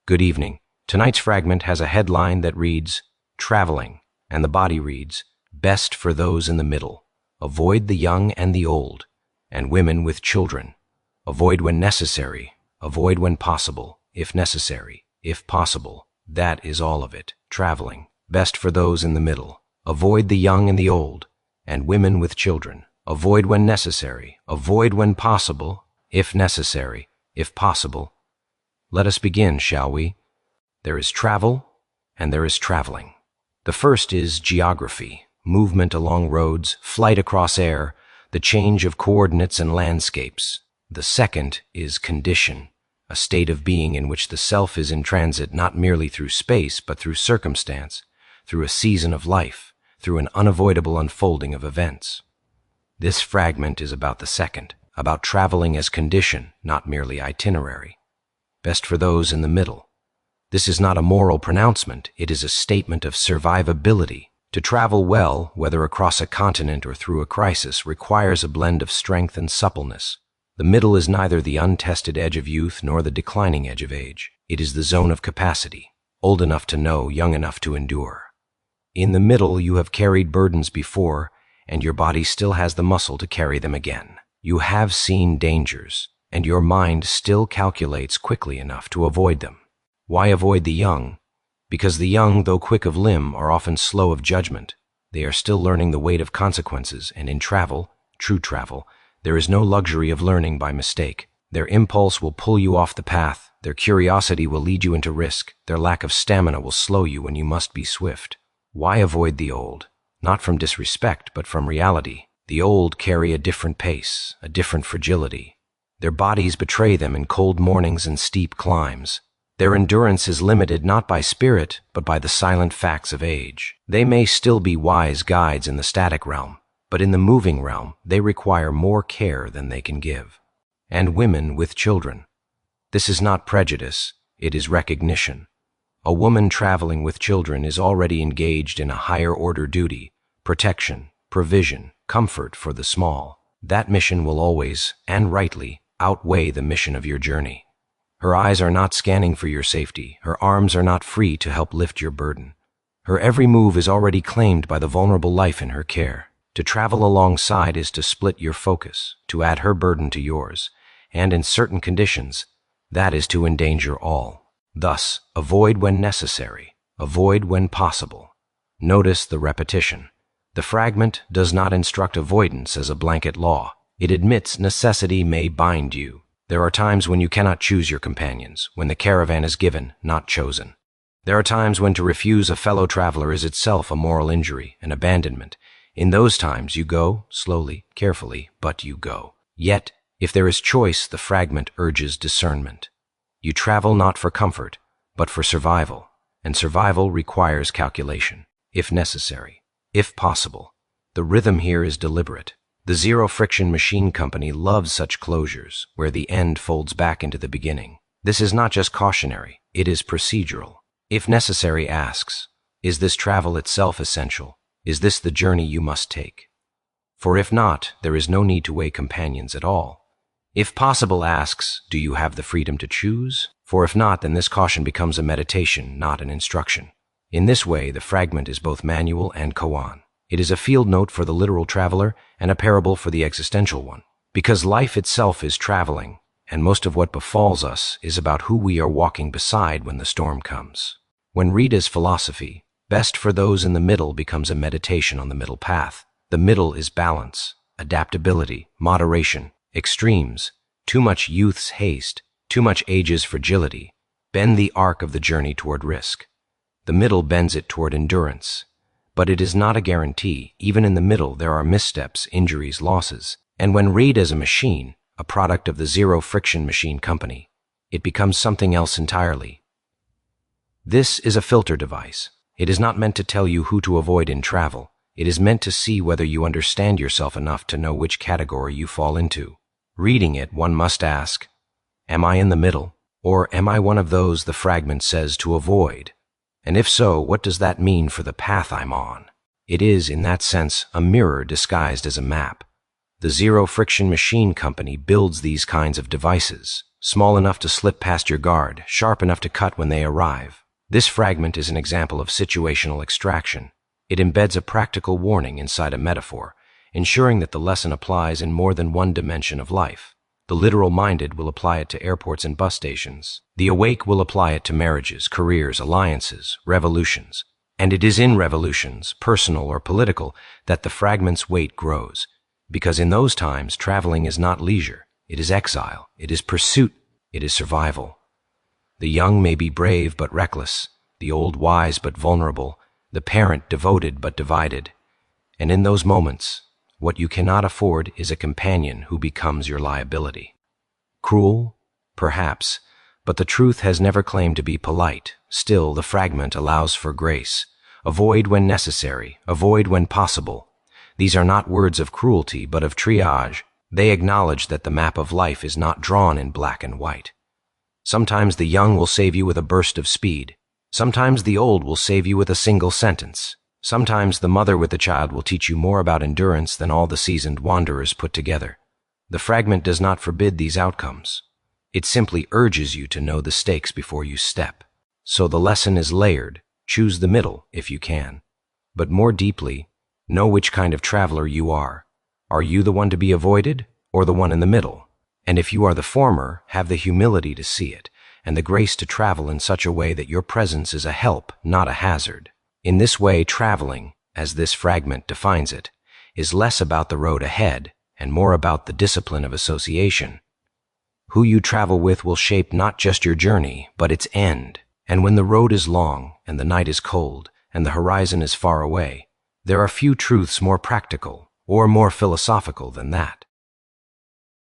Good evening. Tonight's fragment has a headline that reads, Traveling, and the body reads, Best for those in the middle. Avoid the young and the old, and women with children. Avoid when necessary. Avoid when possible, if necessary, if possible. That is all of it. Traveling, best for those in the middle. Avoid the young and the old, and women with children. Avoid when necessary. Avoid when possible, if necessary, if possible. Let us begin, shall we? There is travel, and there is traveling. The first is geography, movement along roads, flight across air, the change of coordinates and landscapes. The second is condition, a state of being in which the self is in transit not merely through space, but through circumstance, through a season of life, through an unavoidable unfolding of events. This fragment is about the second, about traveling as condition, not merely itinerary. Best for those in the middle. This is not a moral pronouncement, it is a statement of survivability. To travel well, whether across a continent or through a crisis, requires a blend of strength and suppleness. The middle is neither the untested edge of youth nor the declining edge of age. It is the zone of capacity, old enough to know, young enough to endure. In the middle, you have carried burdens before, and your body still has the muscle to carry them again. You have seen dangers, and your mind still calculates quickly enough to avoid them. Why avoid the young? Because the young, though quick of limb, are often slow of judgment. They are still learning the weight of consequences, and in travel, true travel, there is no luxury of learning by mistake. Their impulse will pull you off the path, their curiosity will lead you into risk, their lack of stamina will slow you when you must be swift. Why avoid the old? Not from disrespect, but from reality. The old carry a different pace, a different fragility. Their bodies betray them in cold mornings and steep climbs. Their endurance is limited not by spirit, but by the silent facts of age. They may still be wise guides in the static realm, but in the moving realm, they require more care than they can give. And women with children. This is not prejudice, it is recognition. A woman traveling with children is already engaged in a higher order duty, protection, provision, comfort for the small. That mission will always, and rightly, outweigh the mission of your journey. Her eyes are not scanning for your safety, her arms are not free to help lift your burden. Her every move is already claimed by the vulnerable life in her care. To travel alongside is to split your focus, to add her burden to yours, and in certain conditions, that is to endanger all. Thus, avoid when necessary, avoid when possible. Notice the repetition. The fragment does not instruct avoidance as a blanket law. It admits necessity may bind you. There are times when you cannot choose your companions, when the caravan is given, not chosen. There are times when to refuse a fellow traveler is itself a moral injury, an abandonment. In those times you go, slowly, carefully, but you go. Yet, if there is choice, the fragment urges discernment. You travel not for comfort, but for survival, and survival requires calculation, if necessary, if possible. The rhythm here is deliberate. The Zero Friction Machine Company loves such closures, where the end folds back into the beginning. This is not just cautionary, it is procedural. If necessary asks, is this travel itself essential? Is this the journey you must take? For if not, there is no need to weigh companions at all. If possible asks, do you have the freedom to choose? For if not, then this caution becomes a meditation, not an instruction. In this way, the fragment is both manual and koan. It is a field note for the literal traveler and a parable for the existential one. Because life itself is traveling, and most of what befalls us is about who we are walking beside when the storm comes. When read as philosophy, best for those in the middle becomes a meditation on the middle path. The middle is balance, adaptability, moderation, extremes, too much youth's haste, too much age's fragility, bend the arc of the journey toward risk. The middle bends it toward endurance. But it is not a guarantee. Even in the middle, there are missteps, injuries, losses. And when read as a machine, a product of the Zero Friction Machine Company, it becomes something else entirely. This is a filter device. It is not meant to tell you who to avoid in travel. It is meant to see whether you understand yourself enough to know which category you fall into. Reading it, one must ask, am I in the middle? Or am I one of those the fragment says to avoid? And if so, what does that mean for the path I'm on? It is, in that sense, a mirror disguised as a map. The Zero Friction Machine Company builds these kinds of devices, small enough to slip past your guard, sharp enough to cut when they arrive. This fragment is an example of situational extraction. It embeds a practical warning inside a metaphor, ensuring that the lesson applies in more than one dimension of life. The literal-minded will apply it to airports and bus stations. The awake will apply it to marriages, careers, alliances, revolutions. And it is in revolutions, personal or political, that the fragment's weight grows. Because in those times, traveling is not leisure. It is exile. It is pursuit. It is survival. The young may be brave but reckless, the old wise but vulnerable, the parent devoted but divided. And in those moments, what you cannot afford is a companion who becomes your liability. Cruel? Perhaps, but the truth has never claimed to be polite. Still, the fragment allows for grace. Avoid when necessary, avoid when possible. These are not words of cruelty, but of triage. They acknowledge that the map of life is not drawn in black and white. Sometimes the young will save you with a burst of speed. Sometimes the old will save you with a single sentence. Sometimes the mother with the child will teach you more about endurance than all the seasoned wanderers put together. The fragment does not forbid these outcomes. It simply urges you to know the stakes before you step. So the lesson is layered. Choose the middle if you can. But more deeply, know which kind of traveler you are. Are you the one to be avoided or the one in the middle? And if you are the former, have the humility to see it and the grace to travel in such a way that your presence is a help, not a hazard. In this way, traveling, as this fragment defines it, is less about the road ahead and more about the discipline of association. Who you travel with will shape not just your journey, but its end. And when the road is long and the night is cold and the horizon is far away, there are few truths more practical or more philosophical than that.